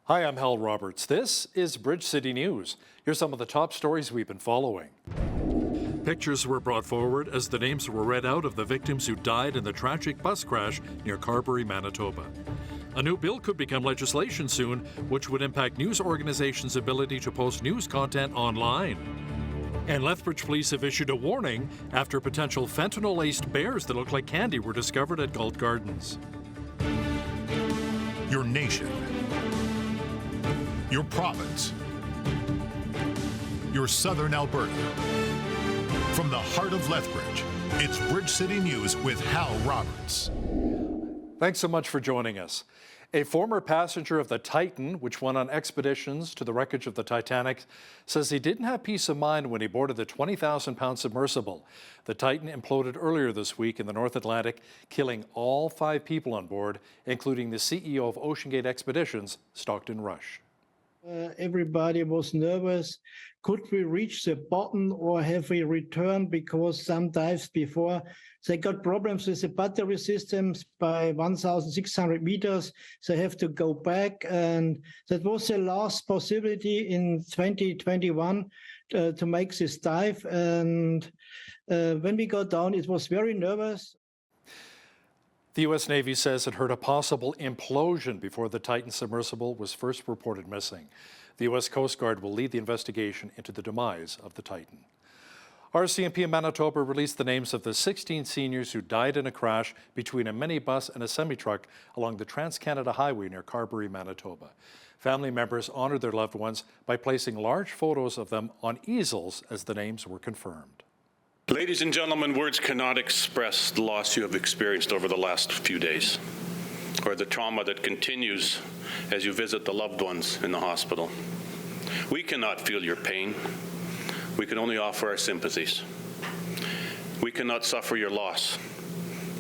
Hi, I'm Hal Roberts. This is Bridge City News. Here's some of the top stories we've been following. Pictures were brought forward as the names were read out of the victims who died in the tragic bus crash near Carberry, Manitoba. A new bill could become legislation soon, which would impact news organizations' ability to post news content online. And Lethbridge police have issued a warning after potential fentanyl-laced bears that look like candy were discovered at Galt Gardens. Your nation, your province, your southern Alberta. From the heart of Lethbridge, it's Bridge City News with Hal Roberts. Thanks so much for joining us. A former passenger of the Titan, which went on expeditions to the wreckage of the Titanic, says he didn't have peace of mind when he boarded the 20,000-pound submersible. The Titan imploded earlier this week in the North Atlantic, killing all 5 people on board, including the CEO of OceanGate Expeditions, Stockton Rush. Everybody was nervous. Could we reach the bottom or have we returned? Because some dives before, they got problems with the battery systems by 1,600 meters. They have to go back. And that was the last possibility in 2021 to make this dive. And when we got down, it was very nervous. The U.S. Navy says it heard a possible implosion before the Titan submersible was first reported missing. The U.S. Coast Guard will lead the investigation into the demise of the Titan. RCMP in Manitoba released the names of the 16 seniors who died in a crash between a minibus and a semi-truck along the Trans-Canada Highway near Carberry, Manitoba. Family members honored their loved ones by placing large photos of them on easels as the names were confirmed. Ladies and gentlemen, words cannot express the loss you have experienced over the last few days, or the trauma that continues as you visit the loved ones in the hospital. We cannot feel your pain. We can only offer our sympathies. We cannot suffer your loss,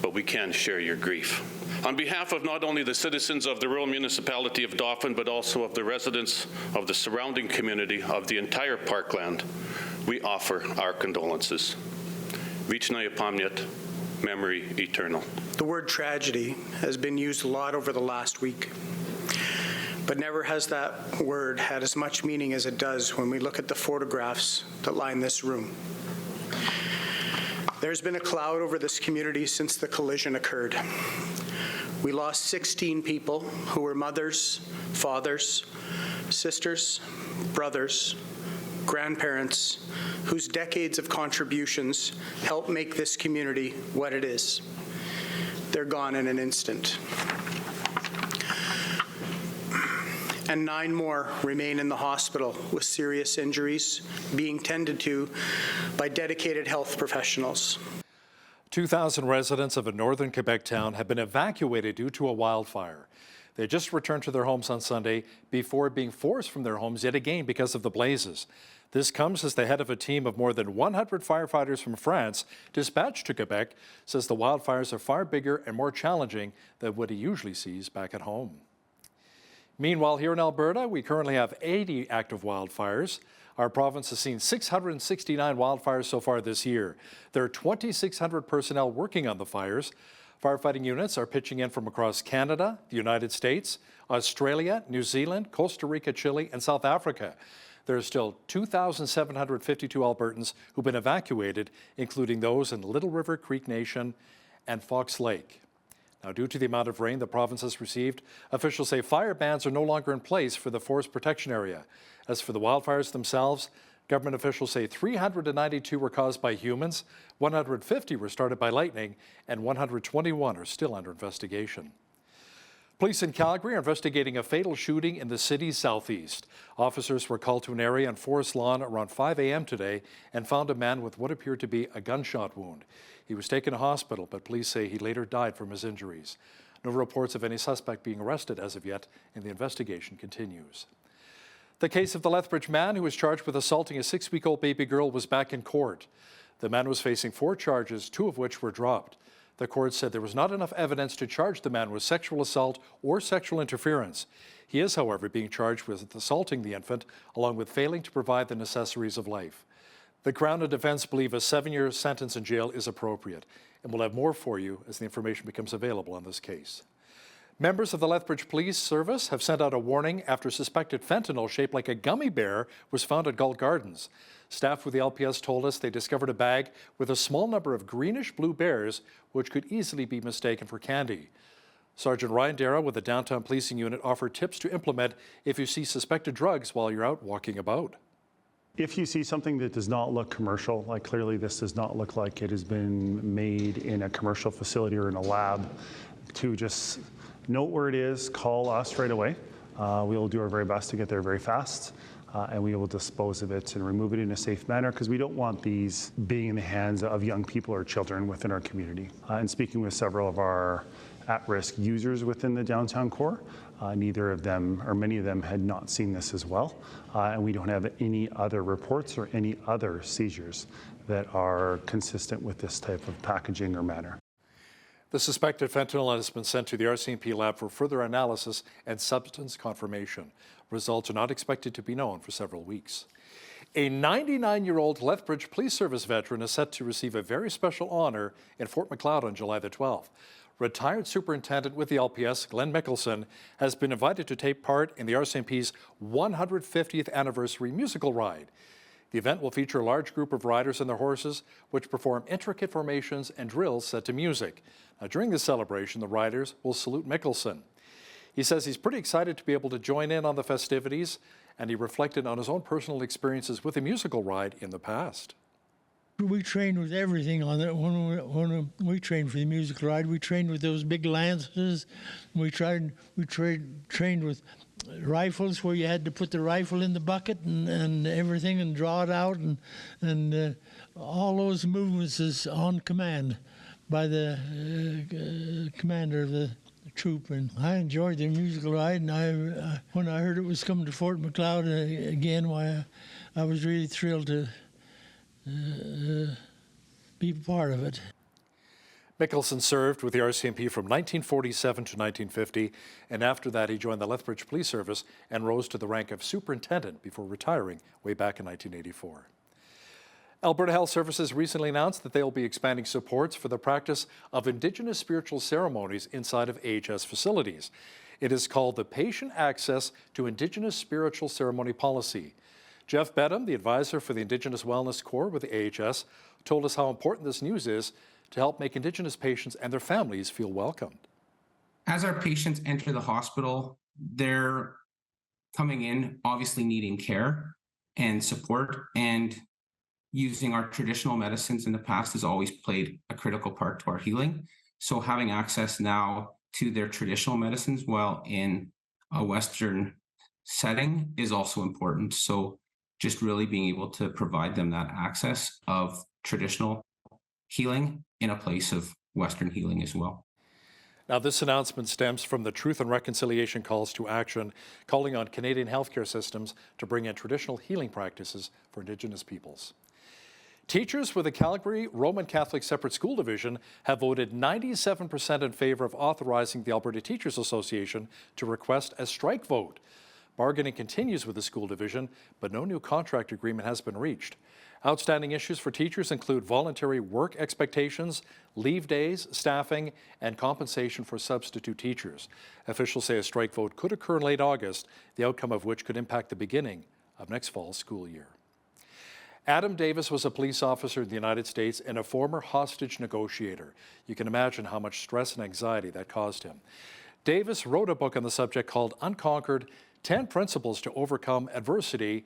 but we can share your grief. On behalf of not only the citizens of the rural municipality of Dauphin, but also of the residents of the surrounding community of the entire parkland, we offer our condolences. Vічна пам'ять, memory eternal. The word tragedy has been used a lot over the last week, but never has that word had as much meaning as it does when we look at the photographs that line this room. There's been a cloud over this community since the collision occurred. We lost 16 people who were mothers, fathers, sisters, brothers, grandparents, whose decades of contributions helped make this community what it is. They're gone in an instant. And 9 more remain in the hospital with serious injuries being tended to by dedicated health professionals. 2,000 residents of a northern Quebec town have been evacuated due to a wildfire. They just returned to their homes on Sunday before being forced from their homes yet again because of the blazes. This comes as the head of a team of more than 100 firefighters from France dispatched to Quebec says the wildfires are far bigger and more challenging than what he usually sees back at home. Meanwhile, here in Alberta, we currently have 80 active wildfires. Our province has seen 669 wildfires so far this year. There are 2,600 personnel working on the fires. Firefighting units are pitching in from across Canada, the United States, Australia, New Zealand, Costa Rica, Chile, and South Africa. There are still 2,752 Albertans who've been evacuated, including those in Little River Creek Nation and Fox Lake. Now, due to the amount of rain the province has received, officials say fire bans are no longer in place for the forest protection area. As for the wildfires themselves, government officials say 392 were caused by humans, 150 were started by lightning, and 121 are still under investigation. Police in Calgary are investigating a fatal shooting in the city's southeast. Officers were called to an area on Forest Lawn around 5 a.m. today and found a man with what appeared to be a gunshot wound. He was taken to hospital, but police say he later died from his injuries. No reports of any suspect being arrested as of yet, and the investigation continues. The case of the Lethbridge man who was charged with assaulting a 6-week-old baby girl was back in court. The man was facing 4 charges, 2 of which were dropped. The court said there was not enough evidence to charge the man with sexual assault or sexual interference. He is, however, being charged with assaulting the infant, along with failing to provide the necessaries of life. The Crown and defense believe a 7-year sentence in jail is appropriate, and we'll have more for you as the information becomes available on this case. Members of the Lethbridge Police Service have sent out a warning after suspected fentanyl shaped like a gummy bear was found at Galt Gardens. Staff with the LPS told us they discovered a bag with a small number of greenish-blue bears, which could easily be mistaken for candy. Sergeant Ryan Dara with the Downtown Policing Unit offered tips to implement if you see suspected drugs while you're out walking about. If you see something that does not look commercial, like clearly this does not look like it has been made in a commercial facility or in a lab, to just note where it is, call us right away. We will do our very best to get there very fast, and we will dispose of it and remove it in a safe manner, because we don't want these being in the hands of young people or children within our community. And speaking with several of our at-risk users within the downtown core, neither of them, or many of them, had not seen this as well, and we don't have any other reports or any other seizures that are consistent with this type of packaging or manner. The suspected fentanyl has been sent to the RCMP lab for further analysis and substance confirmation. Results are not expected to be known for several weeks. A 99-year-old Lethbridge Police Service veteran is set to receive a very special honor in Fort Macleod on July the 12th. Retired Superintendent with the LPS, Glenn Mickelson, has been invited to take part in the RCMP's 150th anniversary musical ride. The event will feature a large group of riders and their horses, which perform intricate formations and drills set to music. Now, during the celebration, the riders will salute Mickelson. He says he's pretty excited to be able to join in on the festivities, and he reflected on his own personal experiences with the musical ride in the past. We trained with everything on it. When we trained for the musical ride, we trained with those big lances. We trained with rifles, where you had to put the rifle in the bucket and everything and draw it out, and all those movements is on command by the commander of the troop. And I enjoyed the musical ride, and when I heard it was coming to Fort Macleod again, why I was really thrilled to be part of it. Mickelson served with the RCMP from 1947 to 1950, and after that he joined the Lethbridge Police Service and rose to the rank of superintendent before retiring way back in 1984. Alberta Health Services recently announced that they will be expanding supports for the practice of Indigenous spiritual ceremonies inside of AHS facilities. It is called the Patient Access to Indigenous Spiritual Ceremony Policy. Jeff Bedham, the advisor for the Indigenous Wellness Corps with the AHS, told us how important this news is to help make Indigenous patients and their families feel welcomed. As our patients enter the hospital, they're coming in obviously needing care and support, and using our traditional medicines in the past has always played a critical part to our healing. So having access now to their traditional medicines while in a Western setting is also important. So just really being able to provide them that access of traditional healing in a place of Western healing as well. Now, this announcement stems from the Truth and Reconciliation Calls to Action, calling on Canadian healthcare systems to bring in traditional healing practices for Indigenous peoples. Teachers with the Calgary Roman Catholic Separate School Division have voted 97% in favor of authorizing the Alberta Teachers Association to request a strike vote. Bargaining continues with the school division, but no new contract agreement has been reached. Outstanding issues for teachers include voluntary work expectations, leave days, staffing, and compensation for substitute teachers. Officials say a strike vote could occur in late August, the outcome of which could impact the beginning of next fall's school year. Adam Davis was a police officer in the United States and a former hostage negotiator. You can imagine how much stress and anxiety that caused him. Davis wrote a book on the subject called Unconquered: 10 Principles to Overcome Adversity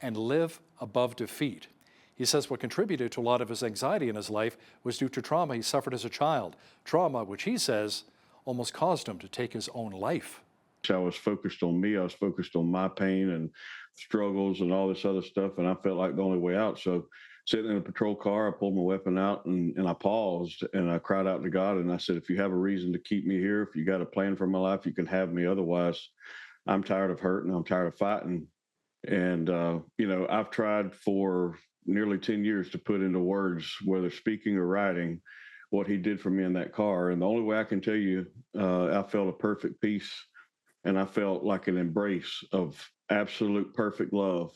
and Live Above Defeat. He says what contributed to a lot of his anxiety in his life was due to trauma he suffered as a child, trauma which he says almost caused him to take his own life. I was focused on me. I was focused on my pain and struggles and all this other stuff, and I felt like the only way out. So sitting in a patrol car, I pulled my weapon out and I paused and I cried out to God, and I said, if you have a reason to keep me here, if you got a plan for my life, you can have me. Otherwise, I'm tired of hurting. I'm tired of fighting. And, I've tried for nearly 10 years to put into words, whether speaking or writing, what he did for me in that car. And the only way I can tell you, I felt a perfect peace, and I felt like an embrace of absolute perfect love.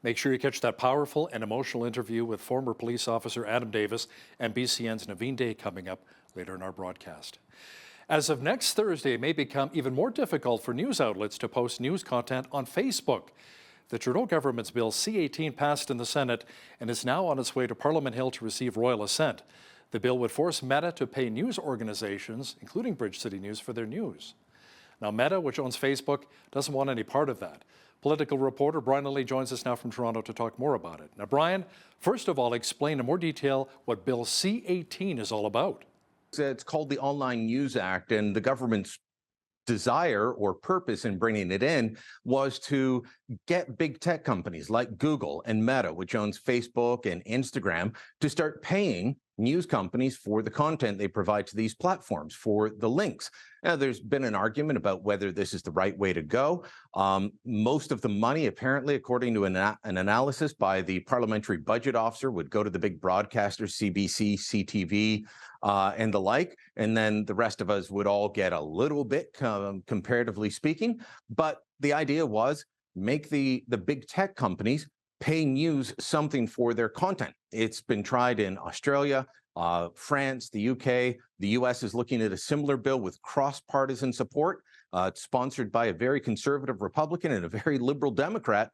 Make sure you catch that powerful and emotional interview with former police officer Adam Davis and BCN's Naveen Day coming up later in our broadcast. As of next Thursday, it may become even more difficult for news outlets to post news content on Facebook. The Trudeau government's Bill C-18 passed in the Senate and is now on its way to Parliament Hill to receive royal assent. The bill would force Meta to pay news organizations, including Bridge City News, for their news. Now, Meta, which owns Facebook, doesn't want any part of that. Political reporter Brian Lilly joins us now from Toronto to talk more about it. Now, Brian, first of all, explain in more detail what Bill C-18 is all about. It's called the Online News Act, and the government's desire or purpose in bringing it in was to get big tech companies like Google and Meta, which owns Facebook and Instagram, to start paying news companies for the content they provide to these platforms, for the links. Now, there's been an argument about whether this is the right way to go. Most of the money, apparently, according to an analysis by the parliamentary budget officer, would go to the big broadcasters, CBC, CTV, and the like. And then the rest of us would all get a little bit, comparatively speaking. But the idea was make the big tech companies pay news something for their content. It's been tried in Australia, France, the UK. The US is looking at a similar bill with cross-partisan support. It's sponsored by a very conservative Republican and a very liberal Democrat.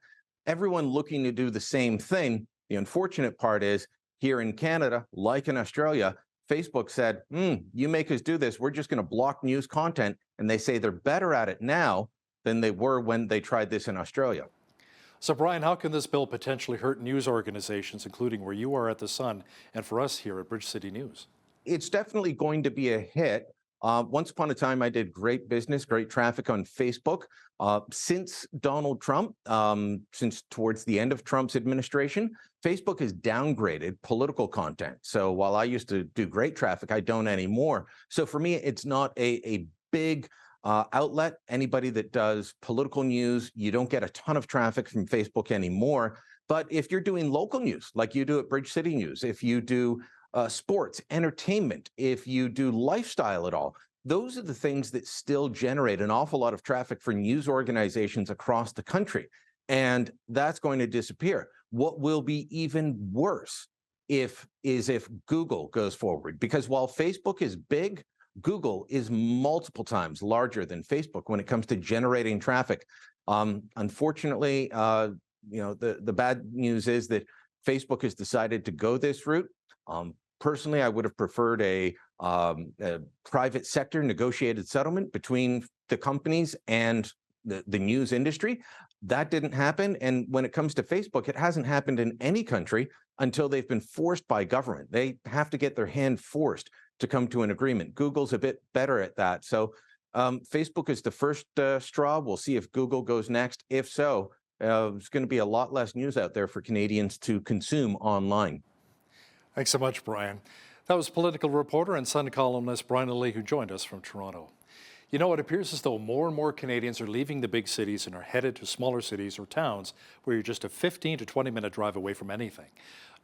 Everyone looking to do the same thing. The unfortunate part is here in Canada, like in Australia, Facebook said, you make us do this, we're just going to block news content. And they say they're better at it now than they were when they tried this in Australia. So, Brian, how can this bill potentially hurt news organizations, including where you are at The Sun and for us here at Bridge City News? It's definitely going to be a hit. Once upon a time, I did great business, great traffic on Facebook. Since Donald Trump, since towards the end of Trump's administration, Facebook has downgraded political content. So while I used to do great traffic, I don't anymore. So for me, it's not a big outlet. Anybody that does political news, you don't get a ton of traffic from Facebook anymore. But if you're doing local news, like you do at Bridge City News, if you do sports, entertainment, if you do lifestyle at all, those are the things that still generate an awful lot of traffic for news organizations across the country. And that's going to disappear. What will be even worse if Google goes forward, because while Facebook is big, Google is multiple times larger than Facebook when it comes to generating traffic. Unfortunately, the bad news is that Facebook has decided to go this route. Personally, I would have preferred a private sector negotiated settlement between the companies and the news industry. That didn't happen. And when it comes to Facebook, it hasn't happened in any country until they've been forced by government. They have to get their hand forced to come to an agreement. Google's a bit better at that. So Facebook is the first straw. We'll see if Google goes next. If so, there's going to be a lot less news out there for Canadians to consume online. Thanks so much, Brian. That was political reporter and Sun columnist Brian Lilly, who joined us from Toronto. You know, it appears as though more and more Canadians are leaving the big cities and are headed to smaller cities or towns where you're just a 15 to 20-minute drive away from anything.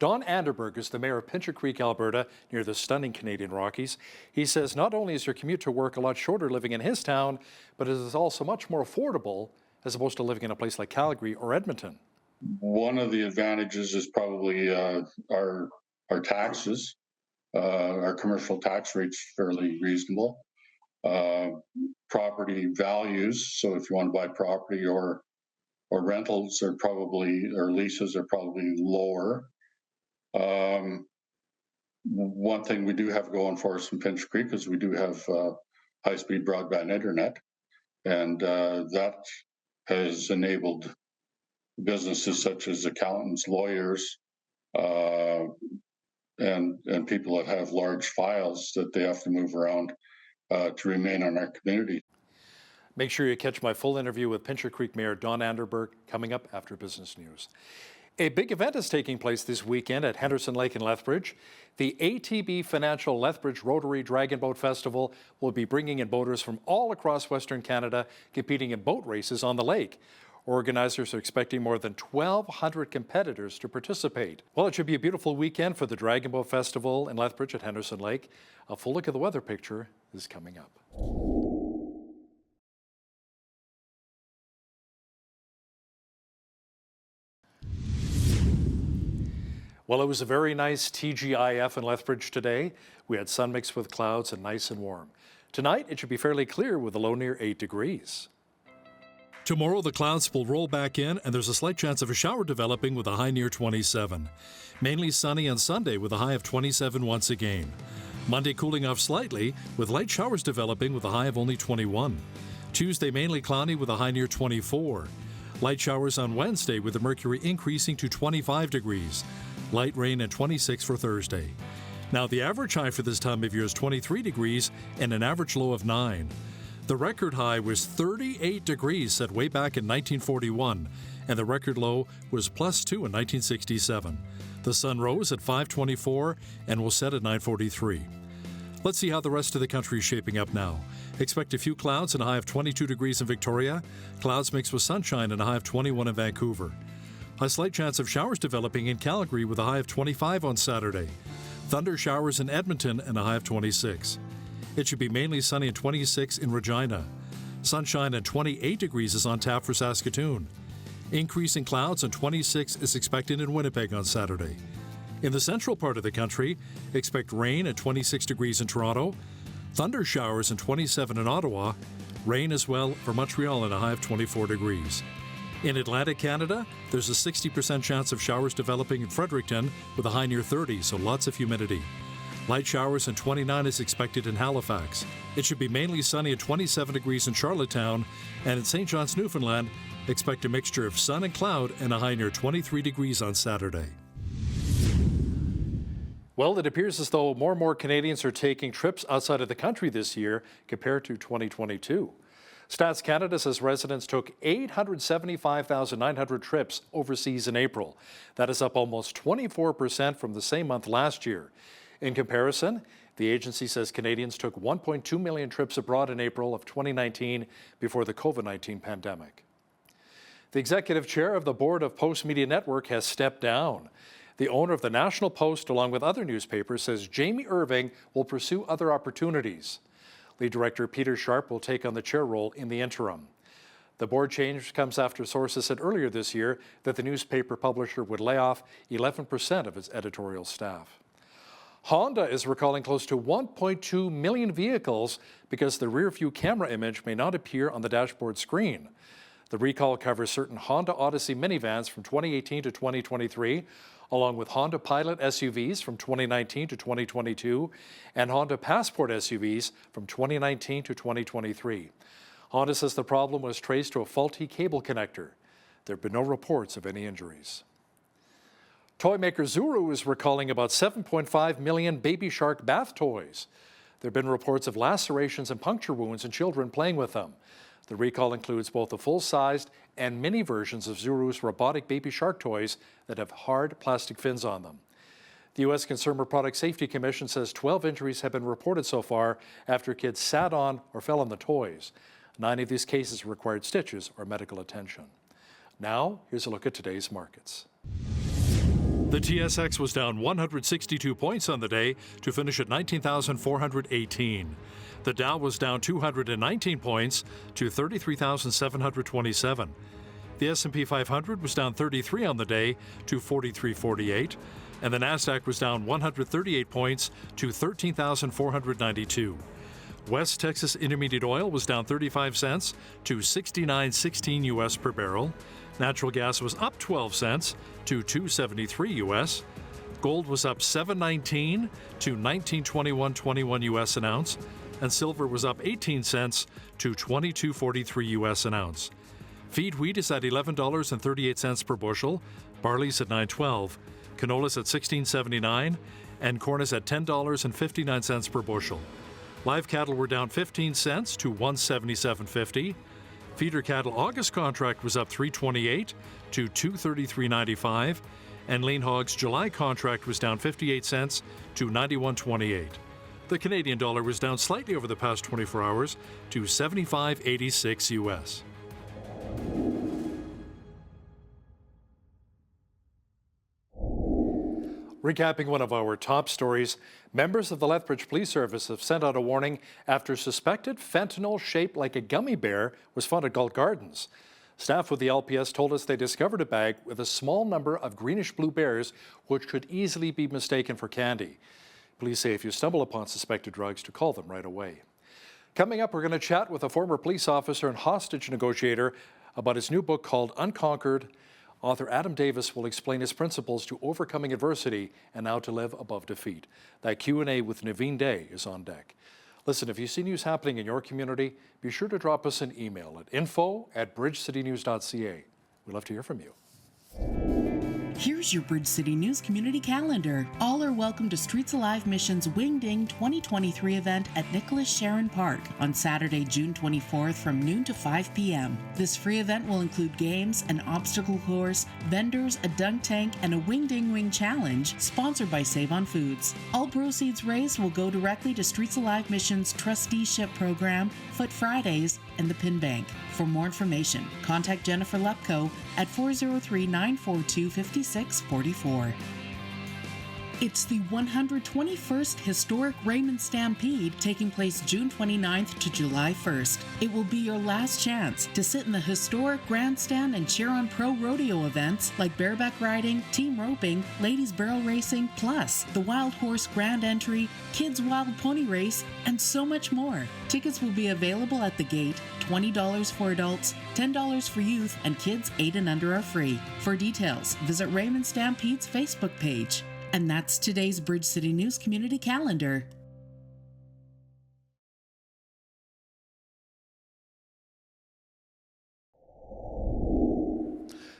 Don Anderberg is the mayor of Pincher Creek, Alberta, near the stunning Canadian Rockies. He says not only is your commute to work a lot shorter living in his town, but it is also much more affordable as opposed to living in a place like Calgary or Edmonton. One of the advantages is probably our taxes. Our commercial tax rate's fairly reasonable. Property values, so if you want to buy property or rentals are probably, or leases are probably lower. One thing we do have going for us in Pincher Creek is we do have high-speed broadband internet, and that has enabled businesses such as accountants, lawyers, and people that have large files that they have to move around to remain on our community. Make sure you catch my full interview with Pincher Creek Mayor Don Anderberg coming up after Business News. A big event is taking place this weekend at Henderson Lake in Lethbridge. The ATB Financial Lethbridge Rotary Dragon Boat Festival will be bringing in boaters from all across Western Canada competing in boat races on the lake. Organizers are expecting more than 1,200 competitors to participate. Well, it should be a beautiful weekend for the Dragon Boat Festival in Lethbridge at Henderson Lake. A full look at the weather picture is coming up. Well, it was a very nice TGIF in Lethbridge today. We had sun mixed with clouds and nice and warm. Tonight, it should be fairly clear with a low near 8 degrees. Tomorrow, the clouds will roll back in, and there's a slight chance of a shower developing with a high near 27. Mainly sunny on Sunday with a high of 27 once again. Monday cooling off slightly with light showers developing with a high of only 21. Tuesday mainly cloudy with a high near 24. Light showers on Wednesday with the mercury increasing to 25 degrees. Light rain at 26 for Thursday. Now the average high for this time of year is 23 degrees and an average low of 9. The record high was 38 degrees set way back in 1941, and the record low was +2 in 1967. The sun rose at 5:24 and will set at 9:43. Let's see how the rest of the country is shaping up now. Expect a few clouds and a high of 22 degrees in Victoria. Clouds mixed with sunshine and a high of 21 in Vancouver. A slight chance of showers developing in Calgary with a high of 25 on Saturday. Thunder showers in Edmonton and a high of 26. It should be mainly sunny and 26 in Regina. Sunshine and 28 degrees is on tap for Saskatoon. Increasing clouds and 26 is expected in Winnipeg on Saturday. In the central part of the country, expect rain at 26 degrees in Toronto, thunder showers and 27 in Ottawa, rain as well for Montreal and a high of 24 degrees. In Atlantic Canada, there's a 60% chance of showers developing in Fredericton with a high near 30, so lots of humidity. Light showers and 29 is expected in Halifax. It should be mainly sunny at 27 degrees in Charlottetown, and in St. John's, Newfoundland, expect a mixture of sun and cloud and a high near 23 degrees on Saturday. Well, it appears as though more and more Canadians are taking trips outside of the country this year compared to 2022. Stats Canada says residents took 875,900 trips overseas in April. That is up almost 24% from the same month last year. In comparison, the agency says Canadians took 1.2 million trips abroad in April of 2019 before the COVID-19 pandemic. The executive chair of the board of Post Media Network has stepped down. The owner of the National Post, along with other newspapers, says Jamie Irving will pursue other opportunities. Lead director Peter Sharp will take on the chair role in the interim. The board change comes after sources said earlier this year that the newspaper publisher would lay off 11% of its editorial staff. Honda is recalling close to 1.2 million vehicles because the rear-view camera image may not appear on the dashboard screen. The recall covers certain Honda Odyssey minivans from 2018 to 2023, along with Honda Pilot SUVs from 2019 to 2022, and Honda Passport SUVs from 2019 to 2023. Honda says the problem was traced to a faulty cable connector. There have been no reports of any injuries. Toy maker Zuru is recalling about 7.5 million Baby Shark bath toys. There have been reports of lacerations and puncture wounds in children playing with them. The recall includes both the full-sized and mini versions of Zuru's robotic Baby Shark toys that have hard plastic fins on them. The U.S. Consumer Product Safety Commission says 12 injuries have been reported so far after kids sat on or fell on the toys. 9 of these cases required stitches or medical attention. Now, here's a look at today's markets. The TSX was down 162 points on the day to finish at 19,418. The Dow was down 219 points to 33,727. The S&P 500 was down 33 on the day to 4348, and the Nasdaq was down 138 points to 13,492. West Texas Intermediate Oil was down 35 cents to 69.16 US per barrel. Natural gas was up 12 cents to 273 US. Gold was up 7.19 to 1921.21 US an ounce, and silver was up 18 cents to 22.43 US an ounce. Feed wheat is at $11.38 per bushel, barley's at $9.12, canola's at $16.79, and corn is at $10.59 per bushel. Live cattle were down 15 cents to $177.50. Feeder cattle August contract was up $3.28 to $233.95, and lean hogs July contract was down 58 cents to $91.28. The Canadian dollar was down slightly over the past 24 hours to 75.86 US. Recapping one of our top stories, members of the Lethbridge Police Service have sent out a warning after suspected fentanyl shaped like a gummy bear was found at Galt Gardens. Staff with the LPS told us they discovered a bag with a small number of greenish-blue bears which could easily be mistaken for candy. Police say if you stumble upon suspected drugs, to call them right away. Coming up, we're going to chat with a former police officer and hostage negotiator about his new book called Unconquered. Author Adam Davis will explain his principles to overcoming adversity and how to live above defeat. That Q&A with Naveen Day is on deck. Listen, if you see news happening in your community, be sure to drop us an email at info@bridgecitynews.ca. We'd love to hear from you. Here's your Bridge City News community calendar. All are welcome to Streets Alive Mission's Wing Ding 2023 event at Nicholas Sharon Park on Saturday, June 24th from noon to 5 p.m. This free event will include games, an obstacle course, vendors, a dunk tank, and a Wing Ding Wing challenge sponsored by Save on Foods. All proceeds raised will go directly to Streets Alive Mission's trusteeship program, Foot Fridays, and the Pin Bank. For more information, contact Jennifer Lepko at 403-942-5644. It's the 121st Historic Raymond Stampede taking place June 29th to July 1st. It will be your last chance to sit in the historic grandstand and cheer on pro rodeo events like bareback riding, team roping, ladies barrel racing, plus the Wild Horse Grand Entry, Kids Wild Pony Race, and so much more. Tickets will be available at the gate, $20 for adults, $10 for youth, and kids 8 and under are free. For details, visit Raymond Stampede's Facebook page. And that's today's Bridge City News community calendar.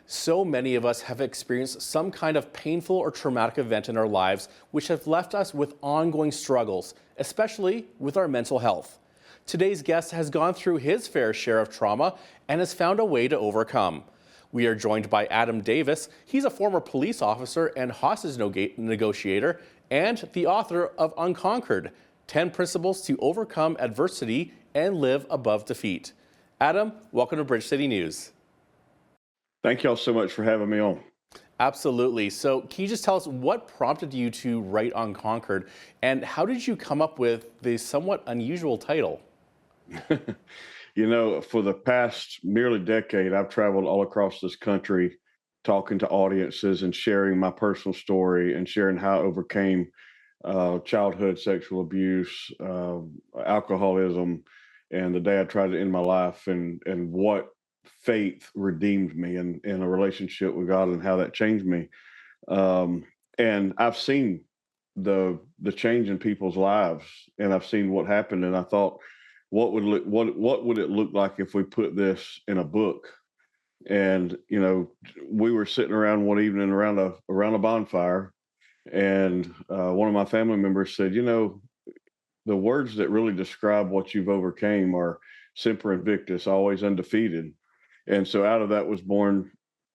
So many of us have experienced some kind of painful or traumatic event in our lives which have left us with ongoing struggles, especially with our mental health. Today's guest has gone through his fair share of trauma and has found a way to overcome. We are joined by Adam Davis. He's a former police officer and hostage negotiator and the author of Unconquered, 10 Principles to Overcome Adversity and Live Above Defeat. Adam, welcome to Bridge City News. Thank y'all so much for having me on. Absolutely. So can you just tell us what prompted you to write Unconquered and how did you come up with the somewhat unusual title? You know, for the past nearly decade, I've traveled all across this country talking to audiences and sharing my personal story and sharing how I overcame childhood sexual abuse, alcoholism, and the day I tried to end my life and what faith redeemed me in a relationship with God and how that changed me. And I've seen the change in people's lives and I've seen what happened. And I thought, what would it look like if we put this in a book? And you know, we were sitting around one evening around a bonfire, and one of my family members said, "You know, the words that really describe what you've overcame are Semper Invictus, always undefeated." And so out of that was born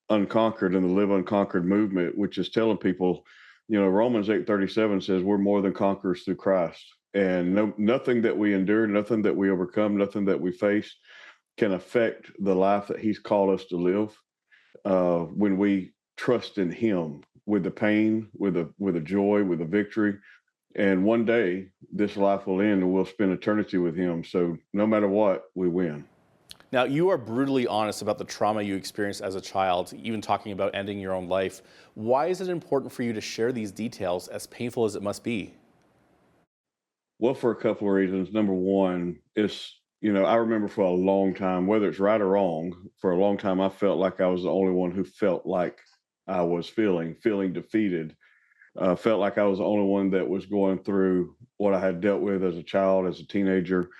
Unconquered and the Live Unconquered movement, which is telling people, you know, Romans 8:37 says we're more than conquerors through Christ. And nothing that we endure, nothing that we overcome, nothing that we face can affect the life that he's called us to live when we trust in him with the pain, with the joy, with the victory. And one day this life will end and we'll spend eternity with him. So no matter what, we win. Now, you are brutally honest about the trauma you experienced as a child, even talking about ending your own life. Why is it important for you to share these details, as painful as it must be? Well, for a couple of reasons. Number one is, you know, I remember for a long time, whether it's right or wrong, for a long time, I felt like I was the only one who felt like I was feeling defeated. Felt like I was the only one that was going through what I had dealt with as a child, as a teenager,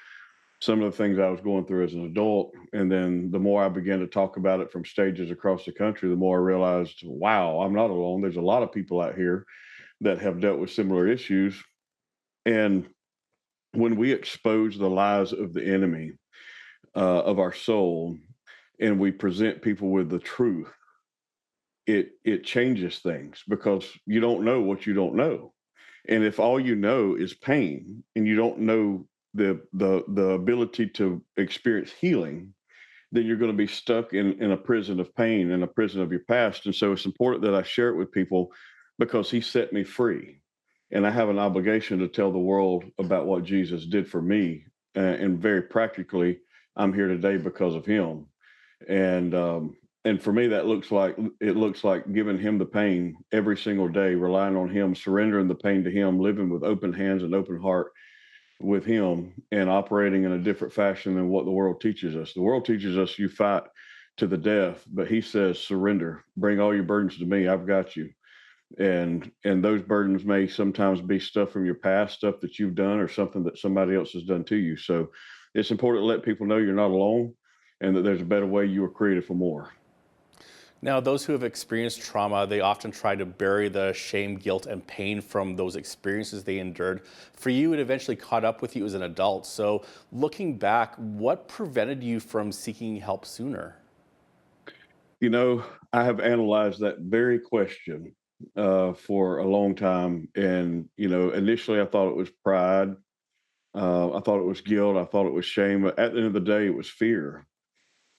some of the things I was going through as an adult. And then the more I began to talk about it from stages across the country, the more I realized, wow, I'm not alone. There's a lot of people out here that have dealt with similar issues. And when we expose the lies of the enemy of our soul and we present people with the truth, it changes things because you don't know what you don't know. And if all you know is pain and you don't know the ability to experience healing, then you're going to be stuck in a prison of pain, in a prison of your past. And so it's important that I share it with people because he set me free. And I have an obligation to tell the world about what Jesus did for me. And very practically, I'm here today because of him. And for me, it looks like giving him the pain every single day, relying on him, surrendering the pain to him, living with open hands and open heart, with him and operating in a different fashion than what the world teaches us. The world teaches us you fight to the death, but he says surrender, bring all your burdens to me, I've got you. And those burdens may sometimes be stuff from your past, stuff that you've done, or something that somebody else has done to you. So it's important to let people know you're not alone and that there's a better way. You were created for more. Now, those who have experienced trauma, they often try to bury the shame, guilt, and pain from those experiences they endured. For you, it eventually caught up with you as an adult. So looking back, what prevented you from seeking help sooner? You know, I have analyzed that very question for a long time. And, you know, initially I thought it was pride. I thought it was guilt. I thought it was shame. But at the end of the day, it was fear.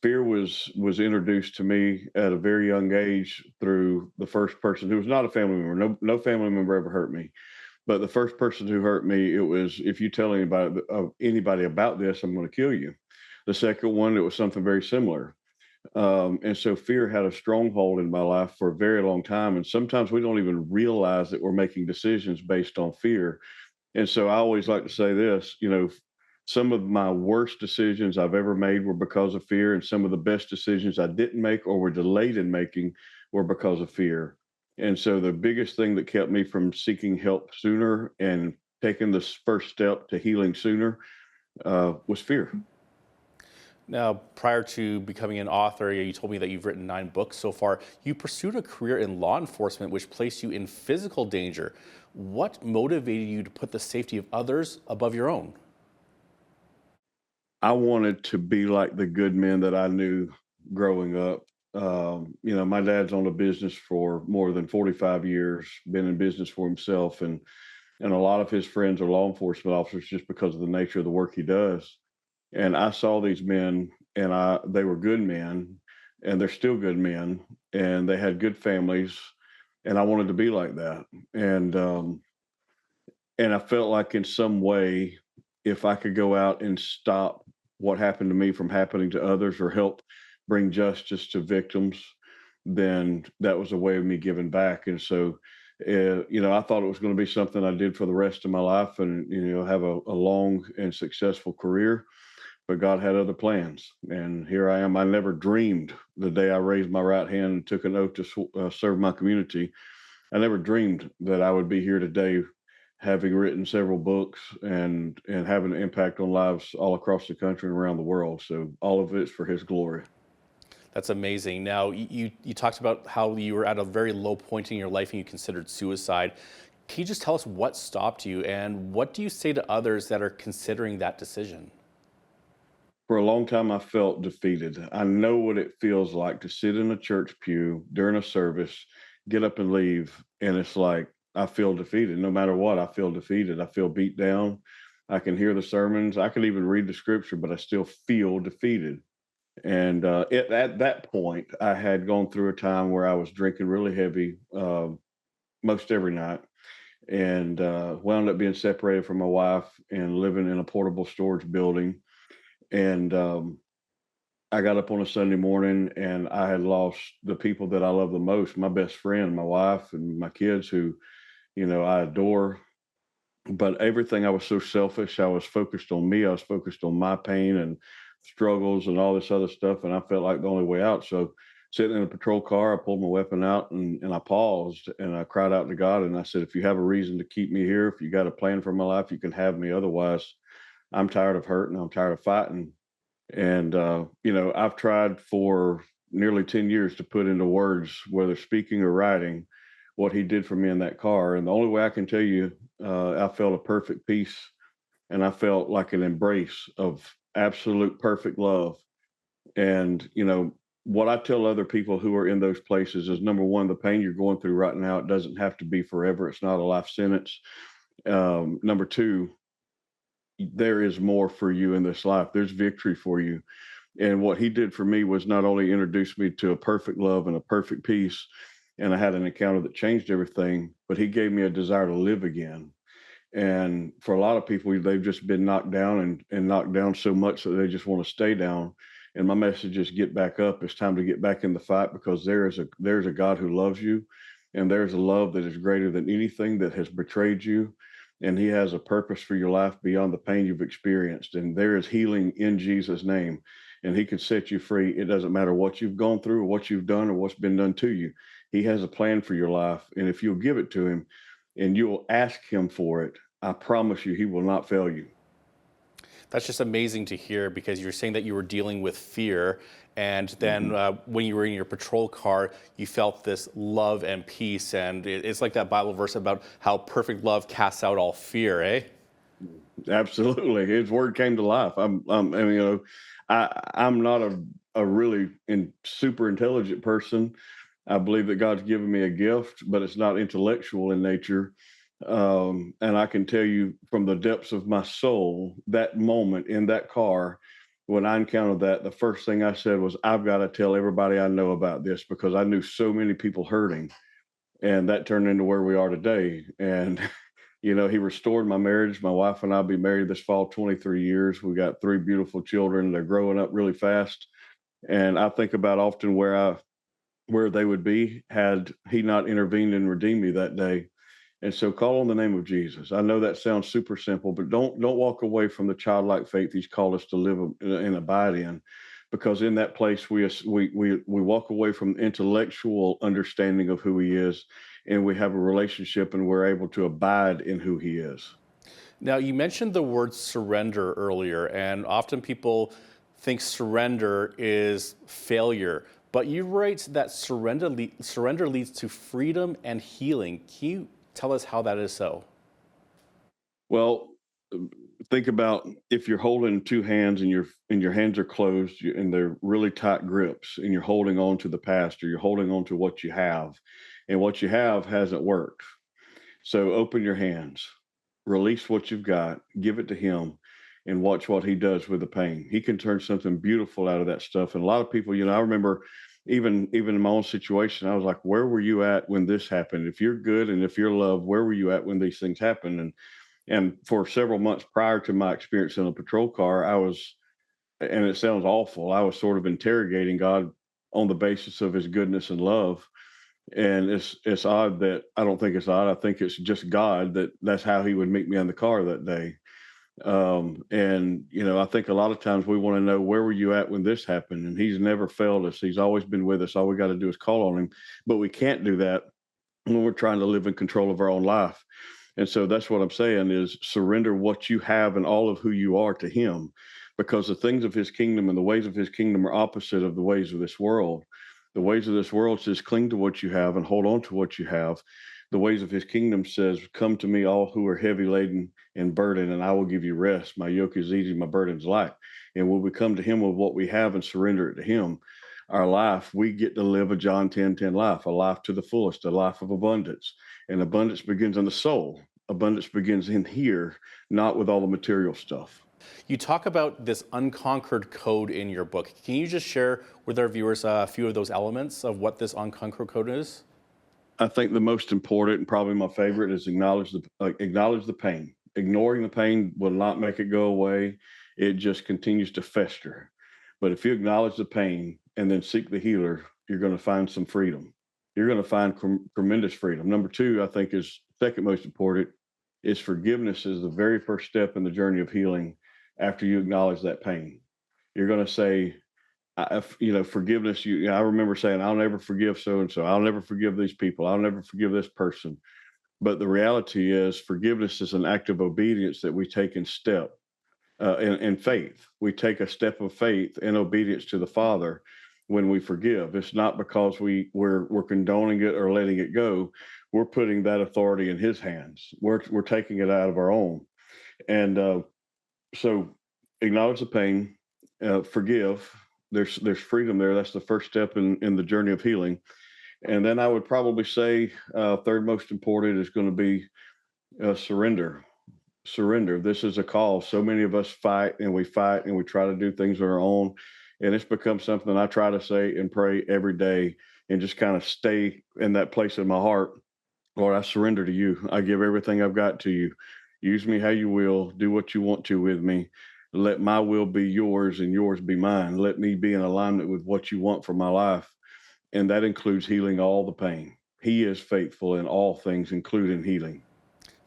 Fear was introduced to me at a very young age through the first person who was not a family member. No family member ever hurt me. But the first person who hurt me, it was, if you tell anybody about this, I'm going to kill you. The second one, it was something very similar. And so fear had a stronghold in my life for a very long time. And sometimes we don't even realize that we're making decisions based on fear. And so I always like to say this, you know, some of my worst decisions I've ever made were because of fear. And some of the best decisions I didn't make or were delayed in making were because of fear. And so the biggest thing that kept me from seeking help sooner and taking this first step to healing sooner was fear. Now, prior to becoming an author, you told me that you've written 9 books so far. You pursued a career in law enforcement, which placed you in physical danger. What motivated you to put the safety of others above your own? I wanted to be like the good men that I knew growing up. You know, my dad's owned a business for more than 45 years, been in business for himself, and a lot of his friends are law enforcement officers just because of the nature of the work he does. And I saw these men, and they were good men, and they're still good men, and they had good families, and I wanted to be like that. And I felt like in some way, if I could go out and stop what happened to me from happening to others or help bring justice to victims, then that was a way of me giving back. And so, you know, I thought it was going to be something I did for the rest of my life and, you know, have a long and successful career. But God had other plans. And here I am. I never dreamed the day I raised my right hand and took an oath to serve my community. I never dreamed that I would be here today, having written several books and having an impact on lives all across the country and around the world. So all of it's for his glory. That's amazing. Now, you talked about how you were at a very low point in your life and you considered suicide. Can you just tell us what stopped you and what do you say to others that are considering that decision? For a long time, I felt defeated. I know what it feels like to sit in a church pew during a service, get up and leave, and it's like, I feel defeated. No matter what, I feel defeated. I feel beat down. I can hear the sermons. I can even read the scripture, but I still feel defeated. And at that point, I had gone through a time where I was drinking really heavy most every night and wound up being separated from my wife and living in a portable storage building. And I got up on a Sunday morning and I had lost the people that I love the most, my best friend, my wife, and my kids who, you know, I adore. But everything, I was so selfish. I was focused on me. I was focused on my pain and struggles and all this other stuff. And I felt like the only way out. So sitting in a patrol car, I pulled my weapon out and I paused and I cried out to God. And I said, if you have a reason to keep me here, if you got a plan for my life, you can have me. Otherwise, I'm tired of hurting. I'm tired of fighting. And, you know, I've tried for nearly 10 years to put into words, whether speaking or writing, what he did for me in that car. And the only way I can tell you, I felt a perfect peace and I felt like an embrace of absolute perfect love. And, you know, what I tell other people who are in those places is number one, the pain you're going through right now, it doesn't have to be forever. It's not a life sentence. Number two, there is more for you in this life. There's victory for you. And what he did for me was not only introduce me to a perfect love and a perfect peace, and I had an encounter that changed everything, but he gave me a desire to live again. And for a lot of people, they've just been knocked down and knocked down so much that they just want to stay down. And my message is get back up. It's time to get back in the fight because there's a God who loves you, and there's a love that is greater than anything that has betrayed you. and he has a purpose for your life beyond the pain you've experienced. And there is healing in Jesus' name, and he can set you free. It doesn't matter what you've gone through or what you've done or what's been done to you. He has a plan for your life. And if you'll give it to him and you'll ask him for it, I promise you, he will not fail you. That's just amazing to hear, because you're saying that you were dealing with fear, and then when you were in your patrol car, you felt this love and peace, and it's like that Bible verse about how perfect love casts out all fear, eh? Absolutely, his word came to life. I'm not a really super intelligent person. I believe that God's given me a gift, but it's not intellectual in nature. And I can tell you from the depths of my soul, that moment in that car, when I encountered that, the first thing I said was, I've got to tell everybody I know about this, because I knew so many people hurting. And that turned into where we are today. And, he restored my marriage. My wife and I'll be married this fall, 23 years. We got 3 beautiful children. They're growing up really fast. And I think about often where they would be had he not intervened and redeemed me that day. And so call on the name of Jesus. I know that sounds super simple, but don't walk away from the childlike faith he's called us to live and abide in, because in that place we walk away from intellectual understanding of who he is, and we have a relationship, and we're able to abide in who he is. Now, you mentioned the word surrender earlier, and often people think surrender is failure, but you write that surrender leads to freedom and healing. Can you tell us how that is so? Well, think about if you're holding 2 hands and your hands are closed and they're really tight grips, and you're holding on to the past, or you're holding on to what you have, and what you have hasn't worked. So open your hands, release what you've got, give it to him, and watch what he does with the pain. He can turn something beautiful out of that stuff. And a lot of people, I remember even in my own situation, I was like, where were you at when this happened? If you're good and if you're loved, where were you at when these things happened? And for several months prior to my experience in a patrol car, I was, and it sounds awful, I was sort of interrogating God on the basis of his goodness and love. And it's odd that, I don't think it's odd, I think it's just God that's how he would meet me in the car that day. And I think a lot of times we want to know, where were you at when this happened? And he's never failed us. He's always been with us. All we got to do is call on him. But we can't do that when we're trying to live in control of our own life. And so that's what I'm saying is, surrender what you have and all of who you are to him, because the things of his kingdom and the ways of his kingdom are opposite of the ways of this world. The ways of this world says, cling to what you have and hold on to what you have. The ways of his kingdom says, come to me, all who are heavy laden and burdened, and I will give you rest. My yoke is easy, my burden's light. And when we come to him with what we have and surrender it to him, our life, we get to live a John 10:10 life, a life to the fullest, a life of abundance. And abundance begins in the soul. Abundance begins in here, not with all the material stuff. You talk about this unconquered code in your book. Can you just share with our viewers a few of those elements of what this unconquered code is? I think the most important and probably my favorite is acknowledge the pain. Ignoring the pain will not make it go away. It just continues to fester. But if you acknowledge the pain and then seek the healer, you're going to find some freedom. You're going to find tremendous freedom. Number 2, I think, is second most important, is forgiveness is the very first step in the journey of healing. After you acknowledge that pain, you're going to say, forgiveness. I remember saying, I'll never forgive so-and-so. I'll never forgive these people. I'll never forgive this person. But the reality is, forgiveness is an act of obedience that we take in faith. We take a step of faith in obedience to the Father when we forgive. It's not because we're condoning it or letting it go. We're putting that authority in his hands. We're taking it out of our own. And so acknowledge the pain, forgive. There's freedom there. That's the first step in the journey of healing. And then I would probably say third most important is going to be surrender. Surrender. This is a call. So many of us fight and we try to do things on our own. And it's become something I try to say and pray every day, and just kind of stay in that place in my heart. Lord, I surrender to you. I give everything I've got to you. Use me how you will. Do what you want to with me. Let my will be yours and yours be mine. Let me be in alignment with what you want for my life. And that includes healing all the pain. He is faithful in all things, including healing.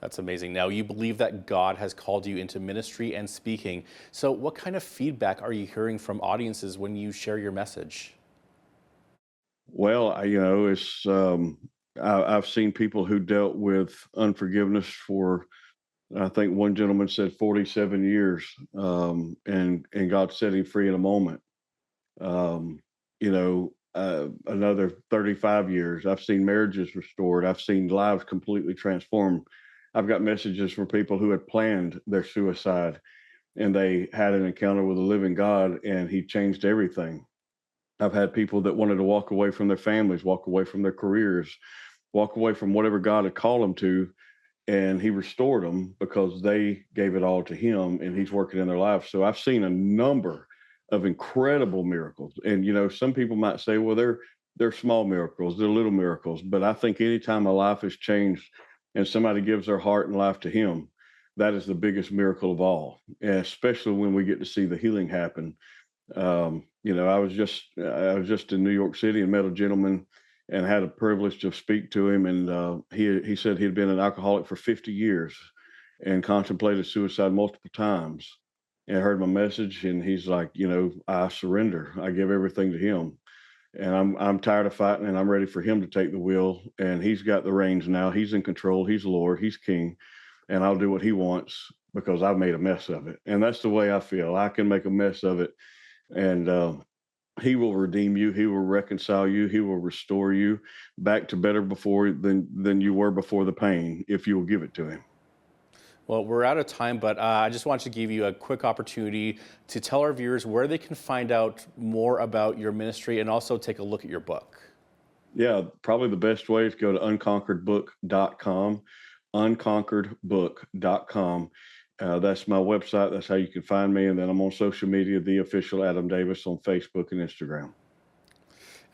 That's amazing. Now, you believe that God has called you into ministry and speaking. So what kind of feedback are you hearing from audiences when you share your message? Well, I've seen people who dealt with unforgiveness for, I think one gentleman said 47 years, and God set him free in a moment. Um, Another 35 years. I've seen marriages restored. I've seen lives completely transformed. I've got messages from people who had planned their suicide and they had an encounter with a living God and he changed everything. I've had people that wanted to walk away from their families, walk away from their careers, walk away from whatever God had called them to, and he restored them because they gave it all to him and he's working in their lives. So I've seen a number of incredible miracles. And some people might say, well, they're small miracles, they're little miracles. But I think anytime a life is changed and somebody gives their heart and life to him, that is the biggest miracle of all, and especially when we get to see the healing happen. I was just in New York City and met a gentleman and had a privilege to speak to him. And he said he'd been an alcoholic for 50 years and contemplated suicide multiple times. And I heard my message, and he's like, I surrender. I give everything to him, and I'm tired of fighting, and I'm ready for him to take the wheel. And he's got the reins now. He's in control. He's Lord. He's King, and I'll do what he wants because I've made a mess of it. And that's the way I feel. I can make a mess of it, and he will redeem you. He will reconcile you. He will restore you back to better before than you were before the pain, if you will give it to him. Well, we're out of time, but I just want to give you a quick opportunity to tell our viewers where they can find out more about your ministry and also take a look at your book. Yeah, probably the best way is go to unconqueredbook.com, unconqueredbook.com. That's my website. That's how you can find me. And then I'm on social media, The Official Adam Davis on Facebook and Instagram.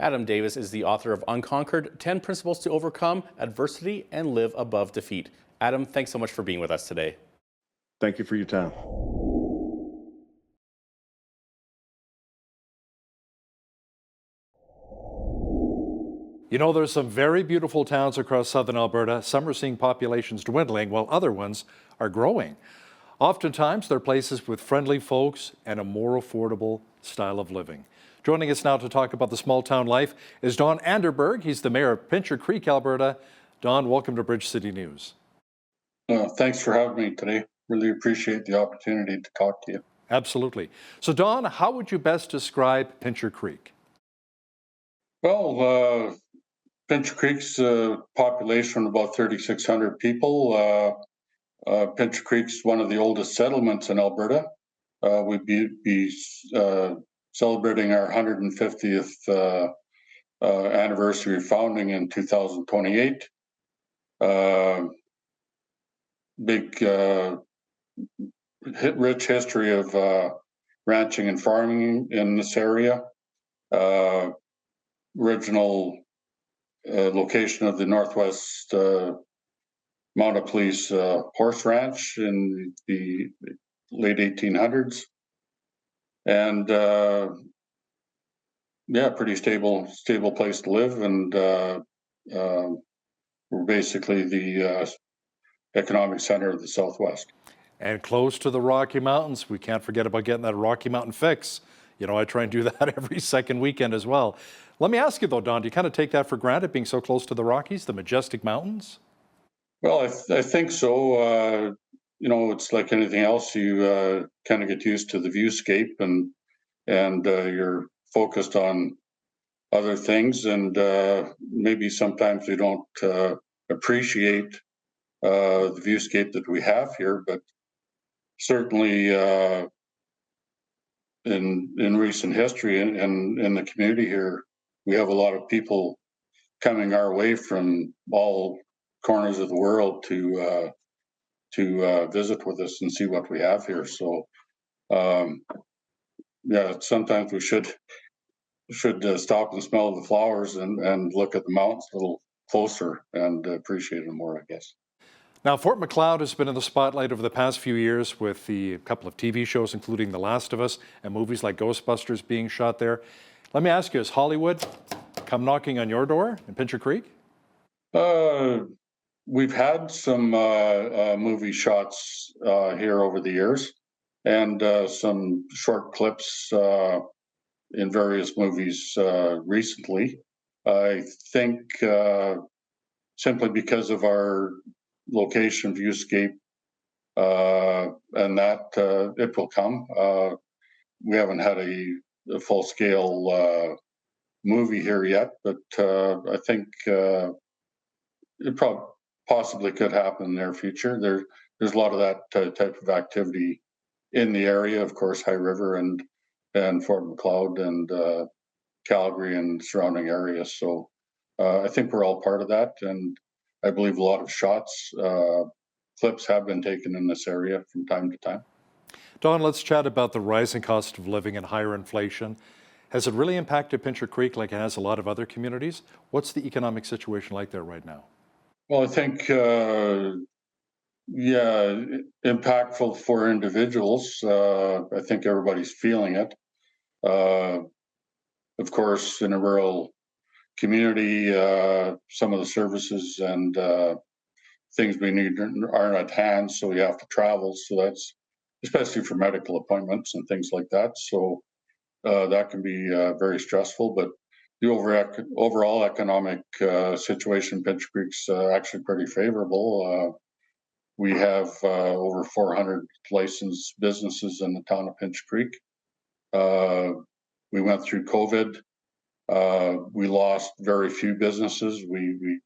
Adam Davis is the author of Unconquered, 10 Principles to Overcome Adversity and Live Above Defeat. Adam, thanks so much for being with us today. Thank you for your time. There's some very beautiful towns across southern Alberta. Some are seeing populations dwindling, while other ones are growing. Oftentimes, they're places with friendly folks and a more affordable style of living. Joining us now to talk about the small town life is Don Anderberg. He's the mayor of Pincher Creek, Alberta. Don, welcome to Bridge City News. Thanks for having me today. Really appreciate the opportunity to talk to you. Absolutely. So, Don, how would you best describe Pincher Creek? Well, Pincher Creek's population of about 3,600 people. Pincher Creek's one of the oldest settlements in Alberta. We'd be celebrating our 150th anniversary of founding in 2028. Big, rich history of ranching and farming in this area. Original location of the Northwest Mounted Police horse ranch in the late 1800s, and pretty stable place to live, and we're basically the economic center of the Southwest. And close to the Rocky Mountains. We can't forget about getting that Rocky Mountain fix. I try and do that every second weekend as well. Let me ask you though, Don, do you kind of take that for granted, being so close to the Rockies, the majestic mountains? Well, I think so. It's like anything else. You kind of get used to the viewscape, and you're focused on other things, and maybe sometimes we don't appreciate the viewscape that we have here. But certainly, in recent history and in the community here, we have a lot of people coming our way from all corners of the world to visit with us and see what we have here. So, sometimes we should stop and smell the flowers and look at the mountains a little closer and appreciate them more, I guess. Now, Fort Macleod has been in the spotlight over the past few years with a couple of TV shows, including The Last of Us and movies like Ghostbusters being shot there. Let me ask you, has Hollywood come knocking on your door in Pincher Creek? we've had some movie shots here over the years, and some short clips in various movies recently. I think simply because of our location, viewscape, and that it will come. We haven't had a full-scale movie here yet, but I think it possibly could happen in the near future. There's a lot of that type of activity in the area, of course, High River and Fort McLeod and Calgary and surrounding areas. So I think we're all part of that, and I believe a lot of shots, clips have been taken in this area from time to time. Don, let's chat about the rising cost of living and higher inflation. Has it really impacted Pincher Creek like it has a lot of other communities? What's the economic situation like there right now? Well, I think, yeah, impactful for individuals. I think everybody's feeling it. Of course, in a rural community, some of the services and things we need aren't at hand, so we have to travel. So that's especially for medical appointments and things like that. So that can be very stressful. But the overall economic situation in Pincher Creek's actually pretty favorable. We have over 400 licensed businesses in the town of Pincher Creek. We went through COVID. We lost very few businesses. We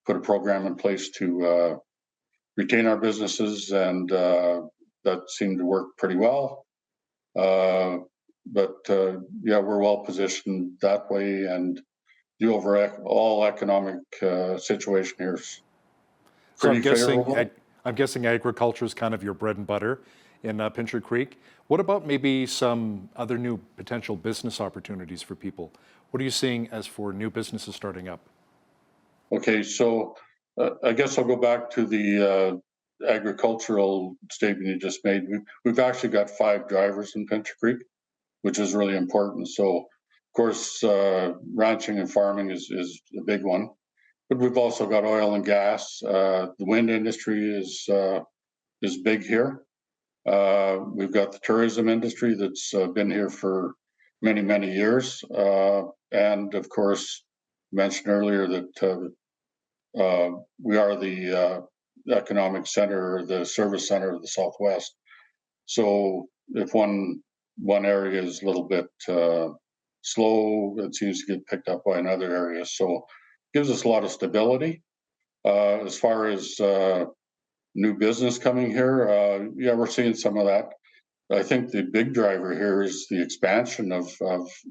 put a program in place to retain our businesses, and that seemed to work pretty well. But yeah, we're well positioned that way, and the overall economic situation here is pretty favorable. I'm guessing agriculture is kind of your bread and butter in Pincher Creek. What about maybe some other new potential business opportunities for people? What are you seeing as for new businesses starting up? Okay, so I guess I'll go back to the agricultural statement you just made. We've actually got 5 drivers in Pincher Creek, which is really important. So, of course, ranching and farming is a big one. But we've also got oil and gas. The wind industry is big here. We've got the tourism industry that's been here for many, many years. And of course, mentioned earlier that we are the economic center, or the service center of the Southwest. So if one area is a little bit slow, it seems to get picked up by another area. So gives us a lot of stability. As far as new business coming here, yeah, we're seeing some of that. I think the big driver here is the expansion of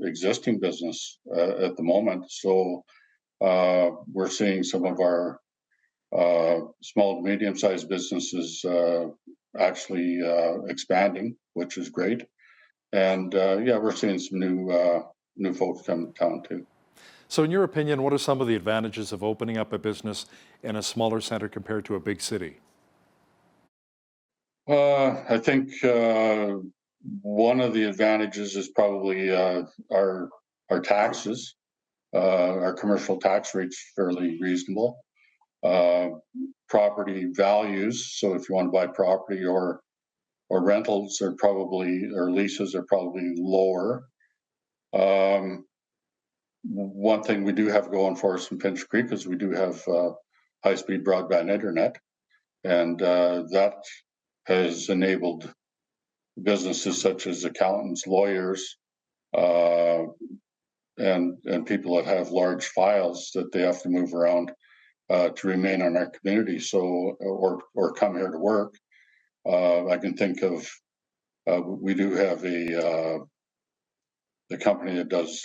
existing business at the moment. So we're seeing some of our small to medium-sized businesses actually expanding, which is great. And yeah, we're seeing some new folks come to town too. So in your opinion, what are some of the advantages of opening up a business in a smaller center compared to a big city? I think one of the advantages is probably our taxes. Our commercial tax rate's fairly reasonable. Property values, so if you want to buy property or rentals are probably, or leases are probably lower. One thing we do have going for us in Pincher Creek is we do have high-speed broadband internet, and that has enabled businesses such as accountants, lawyers, and people that have large files that they have to move around to remain in our community, so or come here to work. I can think of we do have the company that does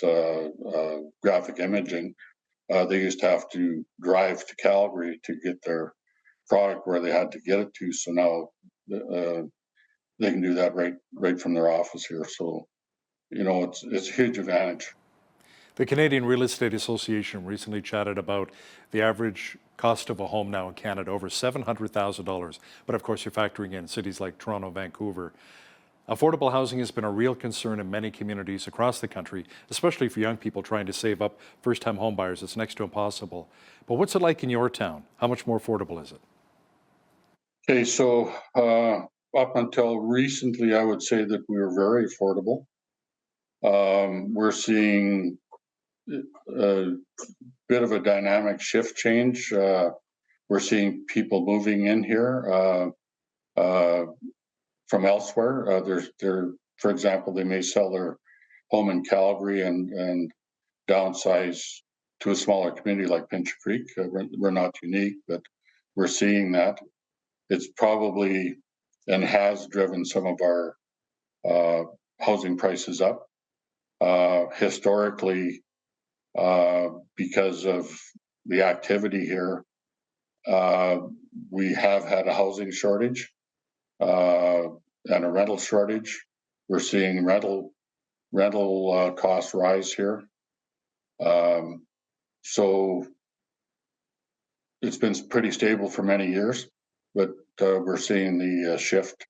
graphic imaging. They used to have to drive to Calgary to get their product where they had to get it to. So now they can do that right from their office here. So, you know, it's a huge advantage. The Canadian Real Estate Association recently chatted about the average cost of a home now in Canada, over $700,000. But of course, you're factoring in cities like Toronto, Vancouver. Affordable housing has been a real concern in many communities across the country, especially for young people trying to save up. First-time homebuyers, it's next to impossible. But what's it like in your town? How much more affordable is it? Okay, so up until recently, I would say that we were very affordable. We're seeing a bit of a dynamic shift change. We're seeing people moving in here from elsewhere. They're, for example, they may sell their home in Calgary and downsize to a smaller community like Pinch Creek. We're not unique, but we're seeing that. It's probably and has driven some of our housing prices up. Historically, because of the activity here, we have had a housing shortage and a rental shortage. We're seeing rental costs rise here. So it's been pretty stable for many years, but we're seeing the shift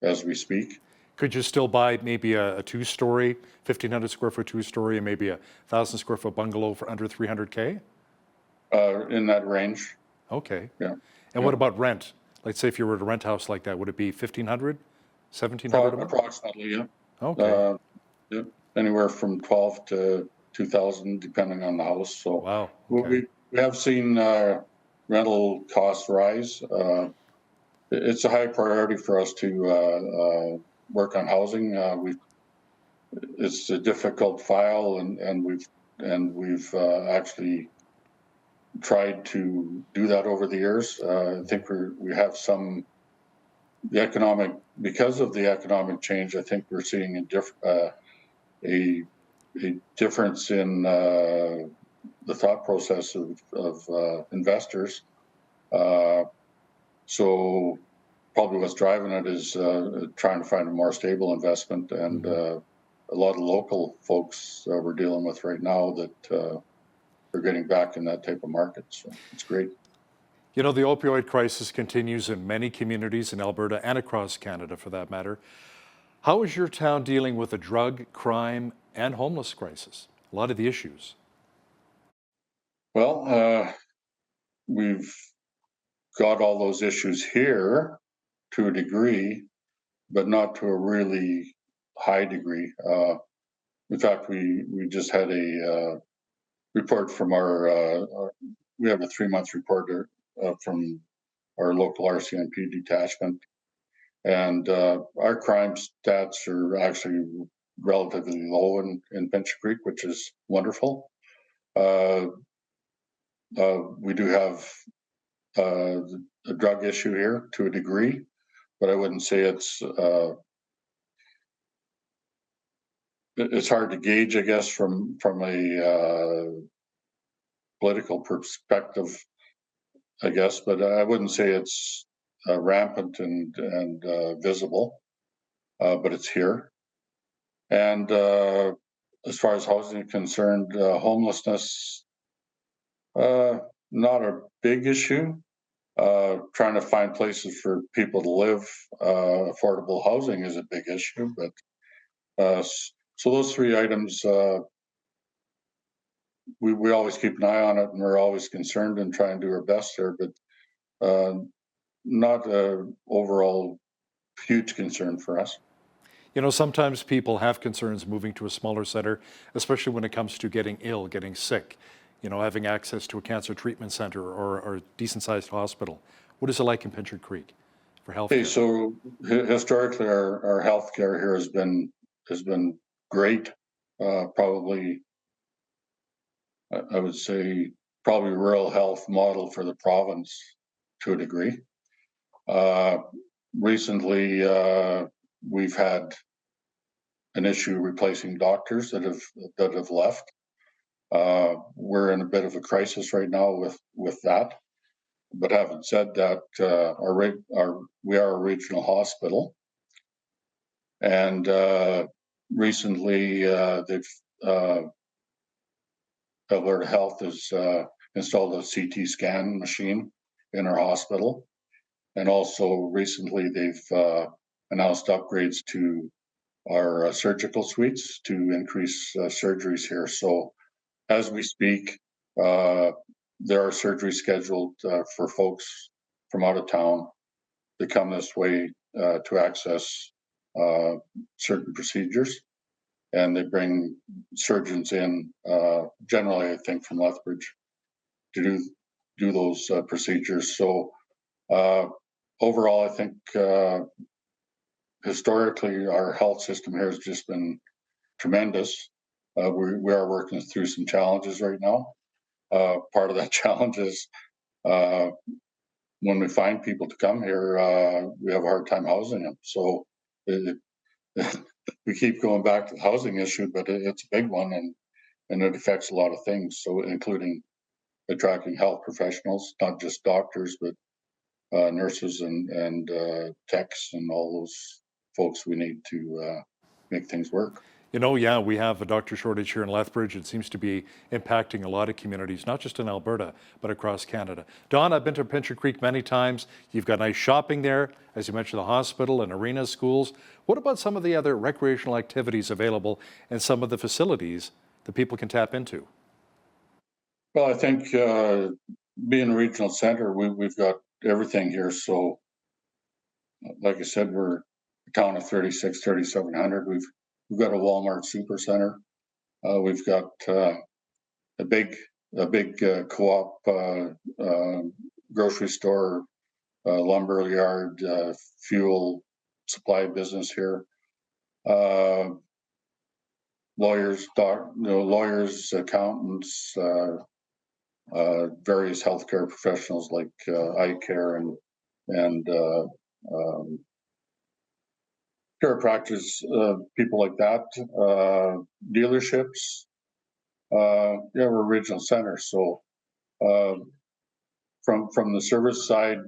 as we speak. Could you still buy maybe a two-story, 1,500 square foot two-story, and maybe a 1,000 square foot bungalow for under $300K? In that range. Okay. Yeah. And what about rent? Let's say if you were to rent a house like that, would it be 1,500, 1,700 a month? Approximately, yeah. Okay. Yeah. Anywhere from 12 to 2,000, depending on the house. So wow. Okay. We have seen rental costs rise. It's a high priority for us to work on housing. It's a difficult file, and we've actually tried to do that over the years. I think we have because of the economic change. I think we're seeing a difference in the thought process of investors. So probably what's driving it is trying to find a more stable investment, and a lot of local folks we're dealing with right now that are getting back in that type of market. So it's great. You know, the opioid crisis continues in many communities in Alberta and across Canada, for that matter. How is your town dealing with the drug, crime, and homeless crisis? A lot of the issues. Well, we've got all those issues here to a degree, but not to a really high degree. In fact, we just had a report from we have a 3-month report from our local RCMP detachment, and our crime stats are actually relatively low in Pinch Creek, which is wonderful. We do have a drug issue here to a degree, but I wouldn't say it's hard to gauge, I guess, from a political perspective, I guess, but I wouldn't say it's rampant and visible, but it's here. And as far as housing is concerned, homelessness, not a big issue. Trying to find places for people to live, affordable housing is a big issue, but so those 3 items, we always keep an eye on it, and we're always concerned and try and do our best there, but not an overall huge concern for us. You know, sometimes people have concerns moving to a smaller center, especially when it comes to getting ill, getting sick, you know, having access to a cancer treatment center or a decent-sized hospital. What is it like in Pinch Creek for healthcare? Okay, so historically, our healthcare here has been great. Probably, I would say, probably rural health model for the province to a degree. Recently, we've had an issue replacing doctors that have left. We're in a bit of a crisis right now with that. But having said that, we are a regional hospital, and recently Alberta Health has installed a CT scan machine in our hospital, and also recently they've announced upgrades to our surgical suites to increase surgeries here. So as we speak, there are surgeries scheduled for folks from out of town to come this way to access certain procedures. And they bring surgeons in, generally, I think, from Lethbridge to do those procedures. So overall, I think historically, our health system here has just been tremendous. We are working through some challenges right now. Part of that challenge is when we find people to come here, we have a hard time housing them. So we keep going back to the housing issue, but it's a big one, and it affects a lot of things. So including attracting health professionals, not just doctors, but nurses and techs and all those folks we need to make things work. You know, yeah, we have a doctor shortage here in Lethbridge. It seems to be impacting a lot of communities, not just in Alberta, but across Canada. Don, I've been to Pincher Creek many times. You've got nice shopping there, as you mentioned, the hospital and arena schools. What about some of the other recreational activities available and some of the facilities that people can tap into? Well, I think being a regional center, we've got everything here. So, like I said, we're a town of 3,700. We've got a Walmart Supercenter. We've got a big co-op grocery store, lumber yard, fuel supply business here. Lawyers, accountants, various healthcare professionals like eye care and chiropractors, people like that, dealerships. Yeah, we're a regional center, so from the service side,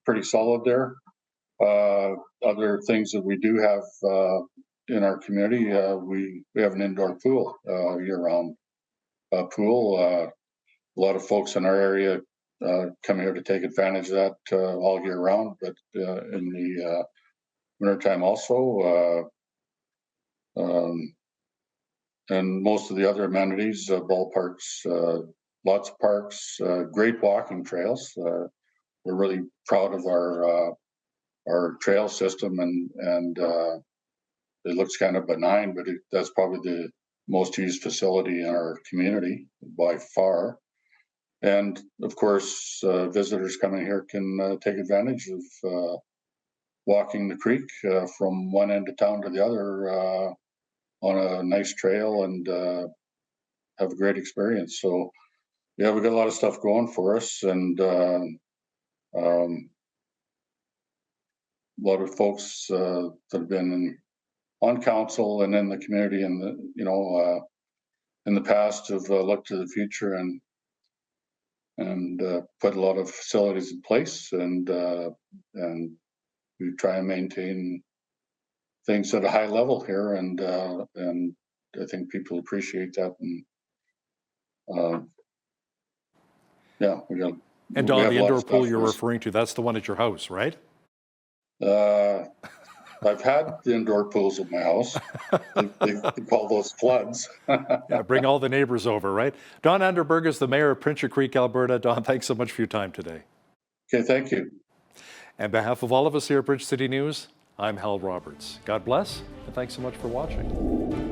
pretty solid there. Other things that we do have in our community, we have an indoor pool, year-round pool. A lot of folks in our area come here to take advantage of that all year round, but in the wintertime also. And most of the other amenities, ballparks, lots of parks, great walking trails. We're really proud of our trail system, and it looks kind of benign, but that's probably the most used facility in our community by far. And of course, visitors coming here can take advantage of walking the creek from one end of town to the other on a nice trail and have a great experience. So yeah, we got a lot of stuff going for us, and a lot of folks that have been on council and in the community and in the past have looked to the future and put a lot of facilities in place, and we try and maintain things at a high level here, and I think people appreciate that. And yeah, we got. And Don, the indoor pool you're referring to, that's the one at your house, right? I've had the indoor pools at my house. They call those floods. Yeah, bring all the neighbors over, right? Don Underberg is the mayor of Pincher Creek, Alberta. Don, thanks so much for your time today. Okay, thank you. On behalf of all of us here at Bridge City News, I'm Hal Roberts. God bless, and thanks so much for watching.